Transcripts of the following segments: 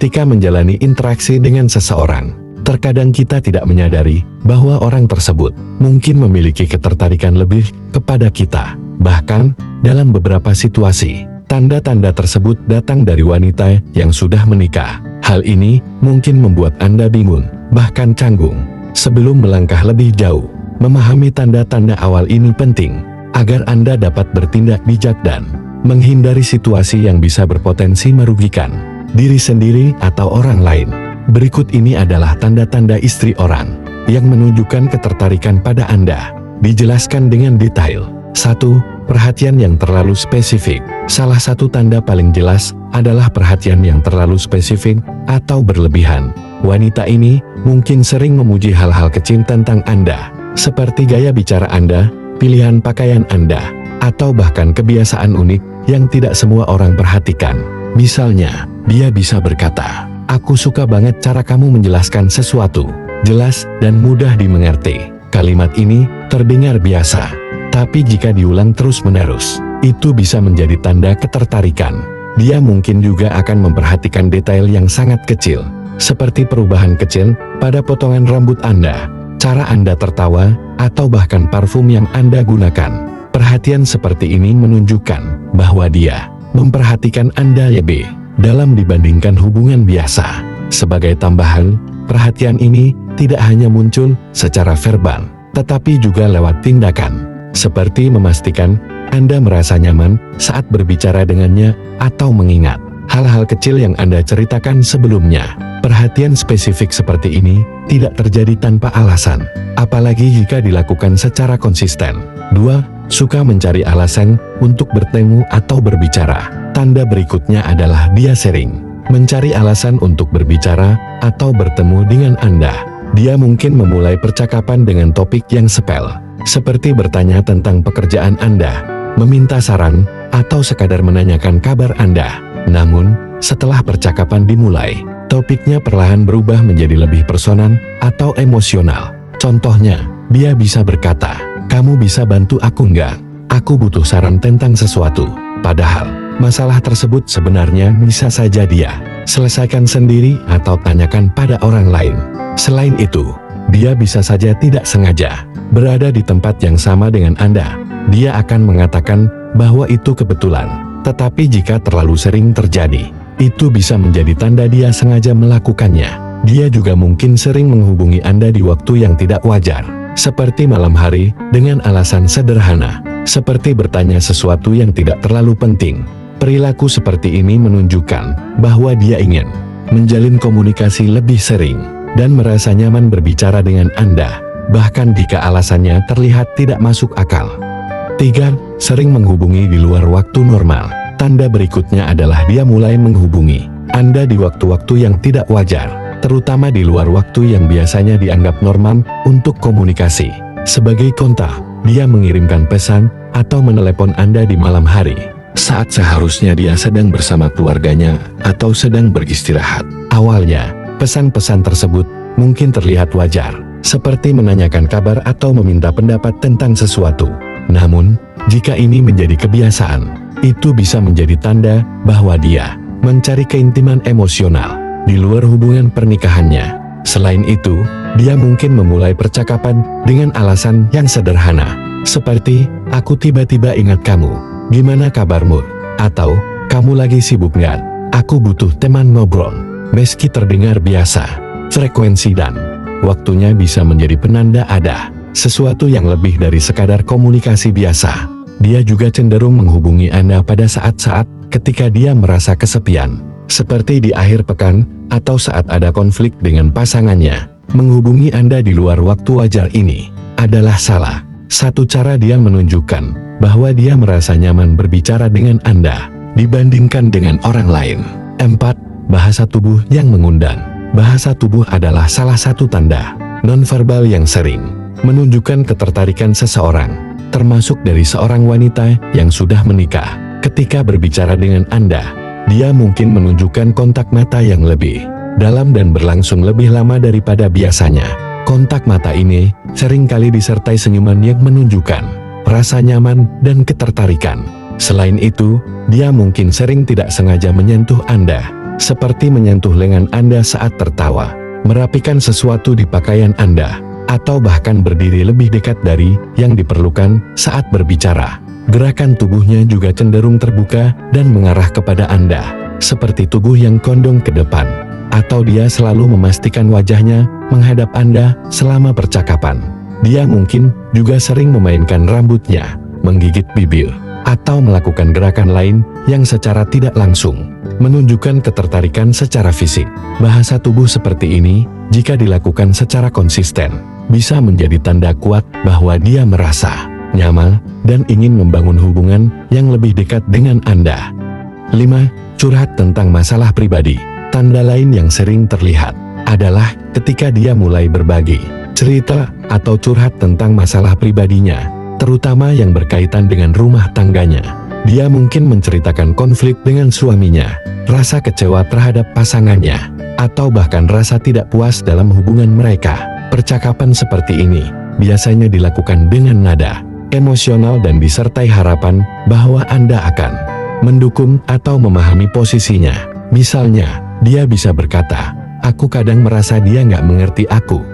ketika menjalani interaksi dengan seseorang. Terkadang kita tidak menyadari bahwa orang tersebut mungkin memiliki ketertarikan lebih kepada kita. Bahkan, dalam beberapa situasi, tanda-tanda tersebut datang dari wanita yang sudah menikah. Hal ini mungkin membuat Anda bingung, bahkan canggung. Sebelum melangkah lebih jauh, memahami tanda-tanda awal ini penting, agar Anda dapat bertindak bijak dan menghindari situasi yang bisa berpotensi merugikan diri sendiri atau orang lain. Berikut ini adalah tanda-tanda istri orang yang menunjukkan ketertarikan pada Anda. Dijelaskan dengan detail. 1. Perhatian yang terlalu spesifik. Salah satu tanda paling jelas adalah perhatian yang terlalu spesifik atau berlebihan. Wanita ini mungkin sering memuji hal-hal kecil tentang Anda, seperti gaya bicara Anda, pilihan pakaian Anda, atau bahkan kebiasaan unik yang tidak semua orang perhatikan. Misalnya, dia bisa berkata, "Aku suka banget cara kamu menjelaskan sesuatu, jelas dan mudah dimengerti." Kalimat ini terdengar biasa, tapi jika diulang terus-menerus, itu bisa menjadi tanda ketertarikan. Dia mungkin juga akan memperhatikan detail yang sangat kecil, seperti perubahan kecil pada potongan rambut Anda, cara Anda tertawa, atau bahkan parfum yang Anda gunakan. Perhatian seperti ini menunjukkan bahwa dia memperhatikan Anda lebih dalam dibandingkan hubungan biasa. Sebagai tambahan, perhatian ini tidak hanya muncul secara verbal, tetapi juga lewat tindakan, seperti memastikan Anda merasa nyaman saat berbicara dengannya atau mengingat hal-hal kecil yang Anda ceritakan sebelumnya. Perhatian spesifik seperti ini tidak terjadi tanpa alasan, apalagi jika dilakukan secara konsisten. 2. Suka mencari alasan untuk bertemu atau berbicara. Tanda berikutnya adalah dia sering mencari alasan untuk berbicara atau bertemu dengan Anda. Dia mungkin memulai percakapan dengan topik yang sepele, seperti bertanya tentang pekerjaan Anda, meminta saran, atau sekadar menanyakan kabar Anda. Namun, setelah percakapan dimulai, topiknya perlahan berubah menjadi lebih personal atau emosional. Contohnya, dia bisa berkata, "Kamu bisa bantu aku nggak? Aku butuh saran tentang sesuatu." Padahal, masalah tersebut sebenarnya bisa saja dia selesaikan sendiri atau tanyakan pada orang lain. Selain itu, dia bisa saja tidak sengaja berada di tempat yang sama dengan Anda. Dia akan mengatakan bahwa itu kebetulan, tetapi jika terlalu sering terjadi, itu bisa menjadi tanda dia sengaja melakukannya. Dia juga mungkin sering menghubungi Anda di waktu yang tidak wajar, seperti malam hari, dengan alasan sederhana, seperti bertanya sesuatu yang tidak terlalu penting. Perilaku seperti ini menunjukkan bahwa dia ingin menjalin komunikasi lebih sering dan merasa nyaman berbicara dengan Anda, bahkan jika alasannya terlihat tidak masuk akal. 3. Sering menghubungi di luar waktu normal. Tanda berikutnya adalah dia mulai menghubungi Anda di waktu-waktu yang tidak wajar, terutama di luar waktu yang biasanya dianggap normal untuk komunikasi. Sebagai kontak, dia mengirimkan pesan atau menelepon Anda di malam hari, saat seharusnya dia sedang bersama keluarganya atau sedang beristirahat. Awalnya, pesan-pesan tersebut mungkin terlihat wajar, seperti menanyakan kabar atau meminta pendapat tentang sesuatu. Namun, jika ini menjadi kebiasaan, itu bisa menjadi tanda bahwa dia mencari keintiman emosional di luar hubungan pernikahannya. Selain itu, dia mungkin memulai percakapan dengan alasan yang sederhana, seperti, "Aku tiba-tiba ingat kamu, gimana kabarmu?" Atau, "Kamu lagi sibuk nggak? Aku butuh teman ngobrol." Meski terdengar biasa, frekuensi dan waktunya bisa menjadi penanda ada sesuatu yang lebih dari sekadar komunikasi biasa. Dia juga cenderung menghubungi Anda pada saat-saat ketika dia merasa kesepian, seperti di akhir pekan atau saat ada konflik dengan pasangannya. Menghubungi Anda di luar waktu wajar ini adalah salah satu cara dia menunjukkan bahwa dia merasa nyaman berbicara dengan Anda dibandingkan dengan orang lain. 4. Bahasa tubuh yang mengundang. Bahasa tubuh adalah salah satu tanda nonverbal yang sering menunjukkan ketertarikan seseorang, termasuk dari seorang wanita yang sudah menikah. Ketika berbicara dengan Anda, dia mungkin menunjukkan kontak mata yang lebih dalam dan berlangsung lebih lama daripada biasanya. Kontak mata ini seringkali disertai senyuman yang menunjukkan rasa nyaman dan ketertarikan. Selain itu, dia mungkin sering tidak sengaja menyentuh Anda seperti menyentuh lengan Anda saat tertawa, merapikan sesuatu di pakaian Anda, atau bahkan berdiri lebih dekat dari yang diperlukan saat berbicara. Gerakan tubuhnya juga cenderung terbuka dan mengarah kepada Anda, seperti tubuh yang condong ke depan, atau dia selalu memastikan wajahnya menghadap Anda selama percakapan. Dia mungkin juga sering memainkan rambutnya, menggigit bibir, atau melakukan gerakan lain yang secara tidak langsung menunjukkan ketertarikan secara fisik. Bahasa tubuh seperti ini, jika dilakukan secara konsisten, bisa menjadi tanda kuat bahwa dia merasa nyaman dan ingin membangun hubungan yang lebih dekat dengan Anda. 5. Curhat tentang masalah pribadi. Tanda lain yang sering terlihat adalah ketika dia mulai berbagi cerita atau curhat tentang masalah pribadinya, terutama yang berkaitan dengan rumah tangganya. Dia mungkin menceritakan konflik dengan suaminya, rasa kecewa terhadap pasangannya, atau bahkan rasa tidak puas dalam hubungan mereka. Percakapan seperti ini biasanya dilakukan dengan nada emosional dan disertai harapan bahwa Anda akan mendukung atau memahami posisinya. Misalnya, dia bisa berkata, "Aku kadang merasa dia nggak mengerti aku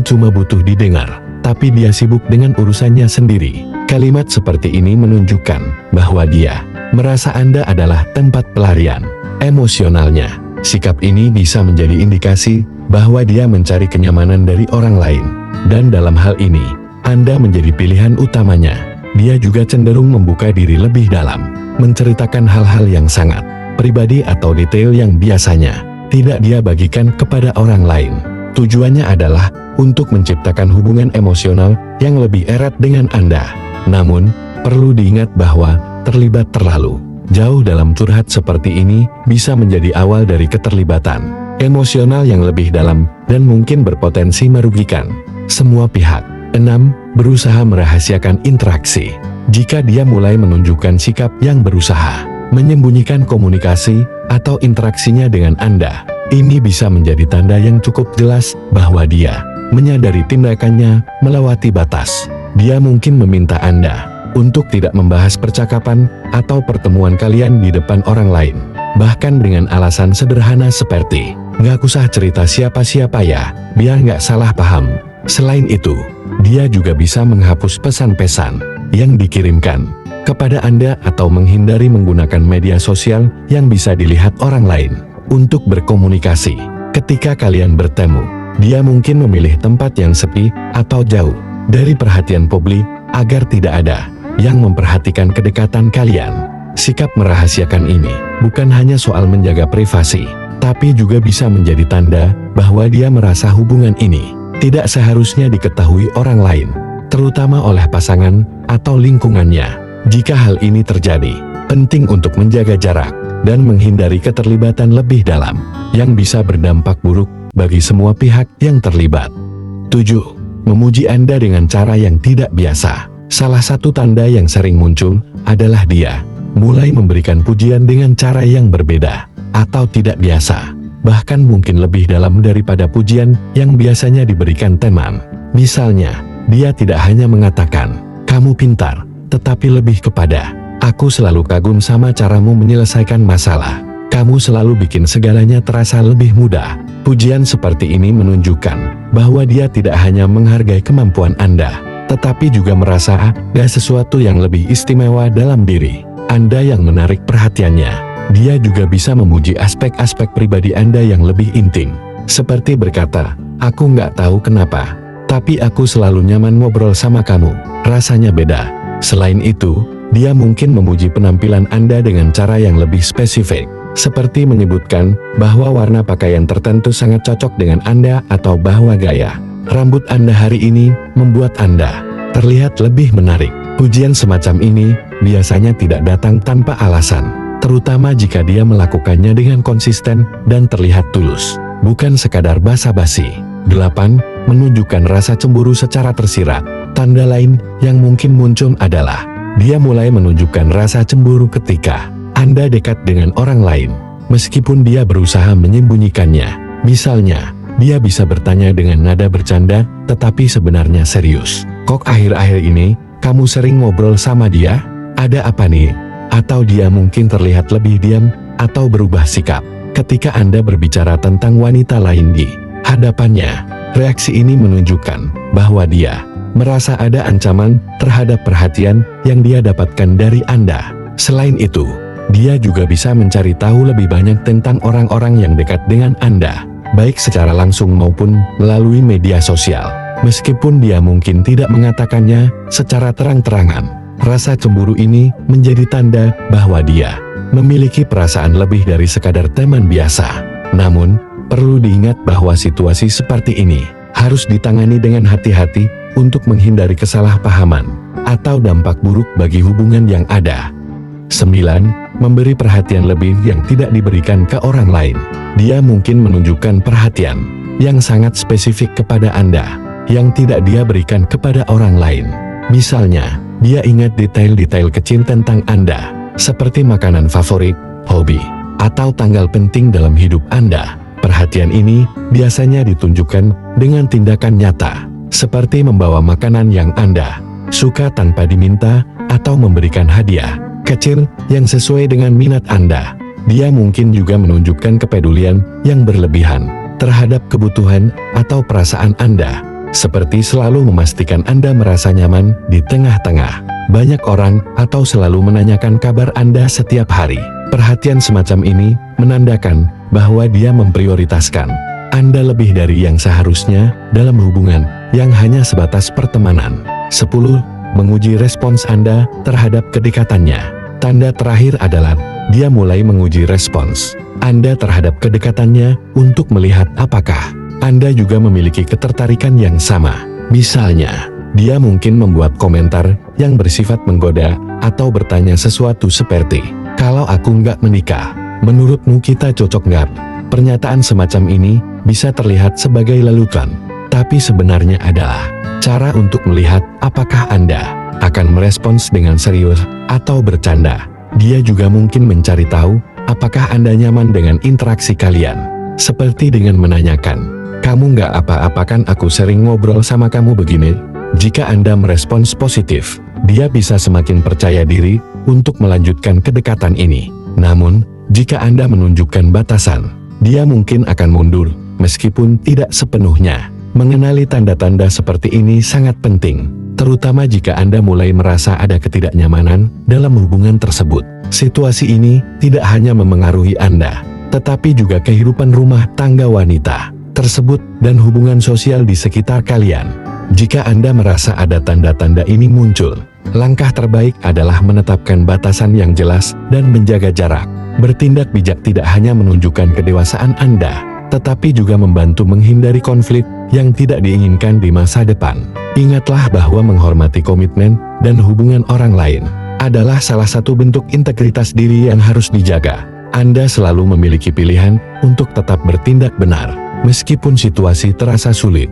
cuma butuh didengar, tapi dia sibuk dengan urusannya sendiri." Kalimat seperti ini menunjukkan bahwa dia merasa Anda adalah tempat pelarian emosionalnya. Sikap ini bisa menjadi indikasi bahwa dia mencari kenyamanan dari orang lain, dan dalam hal ini, Anda menjadi pilihan utamanya. Dia juga cenderung membuka diri lebih dalam, menceritakan hal-hal yang sangat pribadi atau detail yang biasanya tidak dia bagikan kepada orang lain. Tujuannya adalah untuk menciptakan hubungan emosional yang lebih erat dengan Anda. Namun, perlu diingat bahwa terlibat terlalu jauh dalam curhat seperti ini bisa menjadi awal dari keterlibatan emosional yang lebih dalam dan mungkin berpotensi merugikan semua pihak. 6. Berusaha merahasiakan interaksi. Jika dia mulai menunjukkan sikap yang berusaha menyembunyikan komunikasi atau interaksinya dengan Anda, ini bisa menjadi tanda yang cukup jelas bahwa dia menyadari tindakannya melewati batas. Dia mungkin meminta Anda untuk tidak membahas percakapan atau pertemuan kalian di depan orang lain, bahkan dengan alasan sederhana seperti, "Nggak usah cerita siapa-siapa ya, biar nggak salah paham." Selain itu, dia juga bisa menghapus pesan-pesan yang dikirimkan kepada Anda atau menghindari menggunakan media sosial yang bisa dilihat orang lain untuk berkomunikasi. Ketika kalian bertemu, dia mungkin memilih tempat yang sepi atau jauh dari perhatian publik agar tidak ada yang memperhatikan kedekatan kalian. Sikap merahasiakan ini bukan hanya soal menjaga privasi, tapi juga bisa menjadi tanda bahwa dia merasa hubungan ini tidak seharusnya diketahui orang lain, terutama oleh pasangan atau lingkungannya. Jika hal ini terjadi, penting untuk menjaga jarak dan menghindari keterlibatan lebih dalam yang bisa berdampak buruk bagi semua pihak yang terlibat. 7. Memuji Anda dengan cara yang tidak biasa. Salah satu tanda yang sering muncul adalah dia mulai memberikan pujian dengan cara yang berbeda atau tidak biasa, bahkan mungkin lebih dalam daripada pujian yang biasanya diberikan teman. Misalnya, dia tidak hanya mengatakan, "Kamu pintar," tetapi lebih kepada, "Aku selalu kagum sama caramu menyelesaikan masalah. Kamu selalu bikin segalanya terasa lebih mudah." Pujian seperti ini menunjukkan bahwa dia tidak hanya menghargai kemampuan Anda, tetapi juga merasa ada sesuatu yang lebih istimewa dalam diri Anda yang menarik perhatiannya. Dia juga bisa memuji aspek-aspek pribadi Anda yang lebih intim, seperti berkata, "Aku nggak tahu kenapa, tapi aku selalu nyaman ngobrol sama kamu, rasanya beda." Selain itu, dia mungkin memuji penampilan Anda dengan cara yang lebih spesifik, seperti menyebutkan bahwa warna pakaian tertentu sangat cocok dengan Anda atau bahwa gaya rambut Anda hari ini membuat Anda terlihat lebih menarik. Pujian semacam ini biasanya tidak datang tanpa alasan, terutama jika dia melakukannya dengan konsisten dan terlihat tulus, bukan sekadar basa-basi. 8. Menunjukkan rasa cemburu secara tersirat. Tanda lain yang mungkin muncul adalah dia mulai menunjukkan rasa cemburu ketika Anda dekat dengan orang lain, meskipun dia berusaha menyembunyikannya. Misalnya, dia bisa bertanya dengan nada bercanda, tetapi sebenarnya serius. "Kok akhir-akhir ini, kamu sering ngobrol sama dia? Ada apa nih?" Atau dia mungkin terlihat lebih diam, atau berubah sikap ketika Anda berbicara tentang wanita lain di hadapannya. Reaksi ini menunjukkan bahwa dia merasa ada ancaman terhadap perhatian yang dia dapatkan dari Anda. Selain itu, dia juga bisa mencari tahu lebih banyak tentang orang-orang yang dekat dengan Anda, baik secara langsung maupun melalui media sosial. Meskipun dia mungkin tidak mengatakannya secara terang-terangan, rasa cemburu ini menjadi tanda bahwa dia memiliki perasaan lebih dari sekadar teman biasa. Namun, perlu diingat bahwa situasi seperti ini harus ditangani dengan hati-hati untuk menghindari kesalahpahaman atau dampak buruk bagi hubungan yang ada. 9. Memberi perhatian lebih yang tidak diberikan ke orang lain. Dia mungkin menunjukkan perhatian yang sangat spesifik kepada Anda, yang tidak dia berikan kepada orang lain. Misalnya, dia ingat detail-detail kecil tentang Anda, seperti makanan favorit, hobi, atau tanggal penting dalam hidup Anda. Perhatian ini biasanya ditunjukkan dengan tindakan nyata, seperti membawa makanan yang Anda suka tanpa diminta, atau memberikan hadiah kecil yang sesuai dengan minat Anda. Dia mungkin juga menunjukkan kepedulian yang berlebihan terhadap kebutuhan atau perasaan Anda, seperti selalu memastikan Anda merasa nyaman di tengah-tengah banyak orang atau selalu menanyakan kabar Anda setiap hari. Perhatian semacam ini menandakan bahwa dia memprioritaskan Anda lebih dari yang seharusnya dalam hubungan yang hanya sebatas pertemanan. 10. Menguji respons Anda terhadap kedekatannya. Tanda terakhir adalah dia mulai menguji respons Anda terhadap kedekatannya untuk melihat apakah Anda juga memiliki ketertarikan yang sama. Misalnya, dia mungkin membuat komentar yang bersifat menggoda atau bertanya sesuatu seperti, "Kalau aku nggak menikah, menurutmu kita cocok nggak?" Pernyataan semacam ini bisa terlihat sebagai lelucon, tapi sebenarnya adalah cara untuk melihat apakah Anda akan merespons dengan serius atau bercanda. Dia juga mungkin mencari tahu apakah Anda nyaman dengan interaksi kalian, seperti dengan menanyakan, "Kamu nggak apa-apa kan aku sering ngobrol sama kamu begini?" Jika Anda merespons positif, dia bisa semakin percaya diri untuk melanjutkan kedekatan ini. Namun, jika Anda menunjukkan batasan, dia mungkin akan mundur, meskipun tidak sepenuhnya. Mengenali tanda-tanda seperti ini sangat penting, terutama jika Anda mulai merasa ada ketidaknyamanan dalam hubungan tersebut. Situasi ini tidak hanya memengaruhi Anda, tetapi juga kehidupan rumah tangga wanita tersebut dan hubungan sosial di sekitar kalian. Jika Anda merasa ada tanda-tanda ini muncul, langkah terbaik adalah menetapkan batasan yang jelas dan menjaga jarak. Bertindak bijak tidak hanya menunjukkan kedewasaan Anda, tetapi juga membantu menghindari konflik yang tidak diinginkan di masa depan. Ingatlah bahwa menghormati komitmen dan hubungan orang lain adalah salah satu bentuk integritas diri yang harus dijaga. Anda selalu memiliki pilihan untuk tetap bertindak benar, meskipun situasi terasa sulit.